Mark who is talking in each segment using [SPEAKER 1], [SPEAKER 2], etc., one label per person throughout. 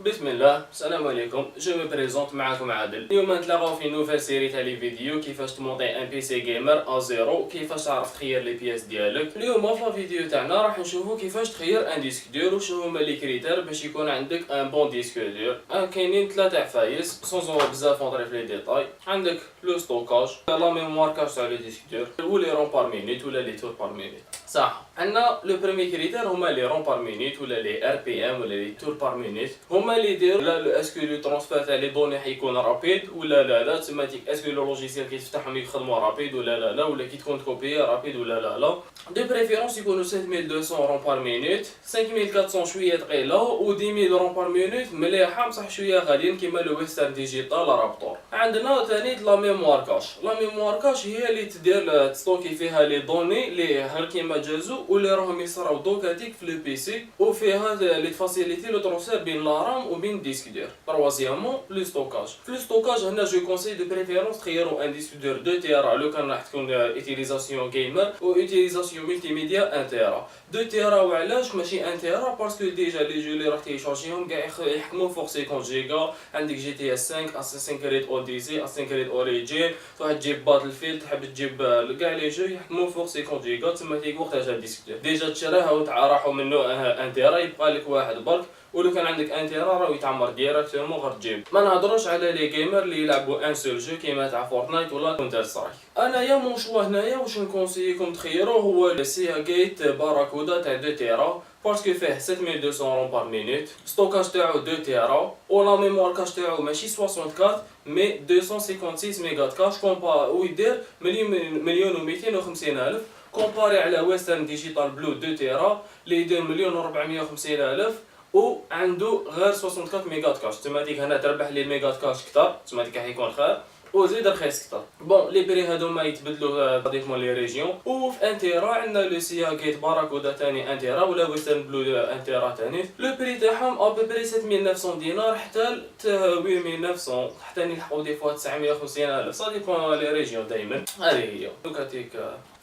[SPEAKER 1] بسم الله، السلام عليكم. جو مي بريزونت معكم عادل. اليوم نتلاقاو في نوفيل سيري تاع لي فيديو كيفاش تمونطي ان بي سي جيمر ا زيرو، كيفاش تعرف تخير لي بياس ديالك. اليوم في الفيديو تاعنا راح نشوفو كيفاش تخير ان ديسك دور وشنو هما لي كريتير باش يكون عندك ان بون ديسك دور. كاينين ثلاثه عفايس سونز بزاف اونطري في لي ديتاي. عندك لو ستوكاج، لا ميموار كاش تاع لو ديسك دور، و لي رون بار مينيت ولا لي تور بار مينيت. صح، عندنا لو بريمي كريتير هما لي رون بار مينيت ولا لي ار بي ام ولا لي تور بار مينيت. هما اللي يديروا اسكو لو ترونسفير تاع لي دوني حيكون رابيد ولا لا، تسماتيك اسكو لو لوجيسيال كي تفتحهم يخدموا رابيد ولا لا، ولا كي تكون تكوبي رابيد ولا لا. دو بريفيرونس يكونوا 7200 رون بار مينوت، 5400 شويه ثقيله، و 10000 رون بار مينوت مليحه بصح شويه غاليين كيما لو ويسترن ديجيتال رابطور. عندنا ثاني لا ميموار كاش. لا ميموار كاش هي اللي تدير تستوكي فيها لي دوني اللي هر كيما جازو واللي راهم يصراو دوكاتيك في لو بي سي، وفيها لي فاسيليتي لو ترونسفير بين لا رام وبين ديسك دور. troisièmement لو ستوكاج. في لو ستوكاج هنا جو كونساي دو بريفيرونس تخيروا ان ديسك دور 2 تيرا لو كان راح تكون اوتيليزاسيون جيمر و اوتيليزاسيون ملتي ميديا 1 تيرا. 2 تيرا وعلاش ماشي 1 تيرا؟ باسكو ديجا لي جو اللي راح تيشارجيهم كاع يحكموا فوق 50 جيجا. عندك جي تي اس 5، اساسين كريد اوديسي، اساسين كريد اوريجين، تروح تجيب باتل فيلد، تحب تجيب كاع لي جو يحكموا فوق 50 جيجا. تما تيك وقتها جا ديسك دور ديجا تشريها وتعرحوا منه 1 تيرا، يبقى لك واحد برك. ولو كان عندك ان تيرا راه يتعمر ديريكتومون غير تجيب. ما نهضروش على لي جيمر اللي يلعبوا ان سول جو كيما تاع فورتنايت ولا كونتر سترايك. انايا مون شوا هنايا واش نكونسييكم تخيروا هو سيا جيت باراكودا تاع 2 تيرا، باسكو فيه 7200 رون بار مينوت، ستوكاج تاعو 2 تيرا، و لا ميموار كاش تاعو ماشي 64 مي 256 ميغا كاش كومبا، ويدير مليون و 250 الف كومباري على ويسترن ديجيتال بلو 2 تيرا اللي يدير مليون و 450 الف و عنده غير 64 ميغا كاش. تماتيك هنا تربح لي الميغا كاش كثر، تماتيك راح يكون خير وزيد رخيص كثر. بون لي بري هذوما يتبدلوا ديفون لي ريجيون. و في 1 تيرا عندنا لو سيا جيت باراكودا ثاني 1 تيرا ولا ويسترن بلو 1 تيرا ثاني. لو بري تاعهم ابوبري 7900 دينار حتى 8900، حتى يلحقوا دي فوا 950 الف، صا ديبون لي ريجيون دائما. هذه هي دوكاتيك.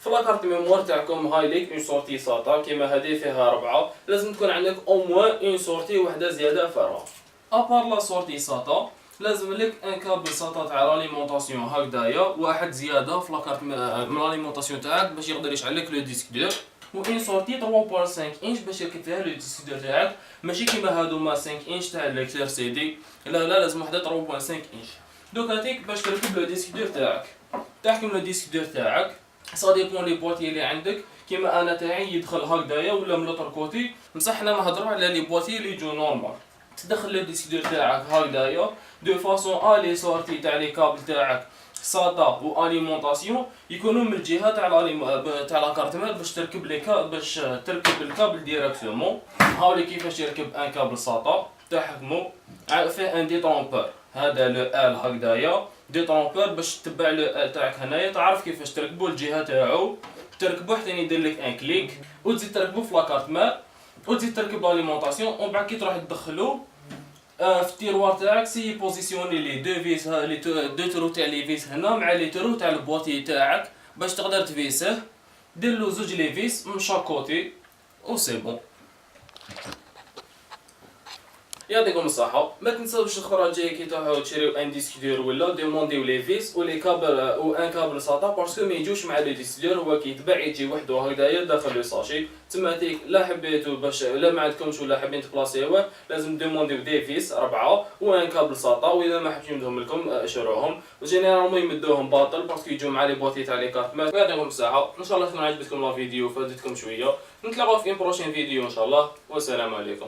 [SPEAKER 1] في لاكارت ميموار تاعكم هاي ليك اون سورتي ساتا كيما هذه فيها 4، لازم تكون عندك او موان اون سورتي وحده زياده فرا. ابار لا سورتي ساتا لازم لك ان كابل ساتا تاع لاليمونطاسيون هكذايا، واحد زياده في لاكارت من لاليمونطاسيون تاعك باش يقدر يشعل لك لو ديسك دور، و اون سورتي 3.5 انش باش يركب فيها لو ديسك دور تاعك، ماشي كيما هادوما 5 انش تاع ليكتير سي دي، لا لازم وحده 3.5 انش. دوكاتيك باش تركب لو ديسك دور تاعك، تحكم لو ديسك دور تاعك سا ديبون لي بواتي اللي عندك. كيما انا تاعي يدخل هكذايا ولا من لوطر كوتي، بصح حنا نهضروا على لي بواتي اللي يجو نورمال. تدخل لو ديسك دور تاعك هكذايا دو فاصون لي سورتي تاع لي كابل تاعك ساتا و اليمونطاسيون يكونوا من الجهه تاع لاكارت مير باش تركب لي باش تركب الكابل ديريكتومون. هاولي كيفاش يركب ان كابل ساتا تحكمو فيه ان دي طرومبور، هذا لو ال هكذايا دي طرومبور باش تتبع لو ال تاعك هنايا، تعرف كيفاش تركبو الجهه تاعو، تركبو حتى يدير لك ان كليك، وتزيد تركبو في لاكارت مير، وتزيد تركب لاليمونطاسيون، ومن بعد كي تروح تدخلو في التيروار تاعك سي بوزيسيوني لي دو فيس، لي دو ترو تاع لي فيس هنا مع لي ترو تاع البواتي تاعك باش تقدر تفيسه. دير له زوج لي فيس من شاك كوتي و سي بون. يعطيكم الصحة. ما تنساوش الخطرة الجاية كي تروحو تشريو ان ديسك دور ولا ديمونديو لي فيس و لي كابل و ان كابل ساتا، باسكو ما يجوش مع لو ديسك دور، هو كيتباع يجي وحدو هكذايا داخل لو ساشي. تماتيك لا حبيتو باش لا ما عندكمش ولا حابين تبلاصيوه لازم ديمونديو دي فيس 4 و ان كابل ساتا، واذا ما حبيتش يمدهم لكم شروهم. جينيرالمون يمدوهم باطل باسكو يجوا مع لي بواتي تاع لي كارت مير. يعطيكم الصحة، ان شاء الله تكون عجبتكم لا فيديو فادتكم شوية. نتلاقاو في بروشين فيديو ان شاء الله، والسلام عليكم.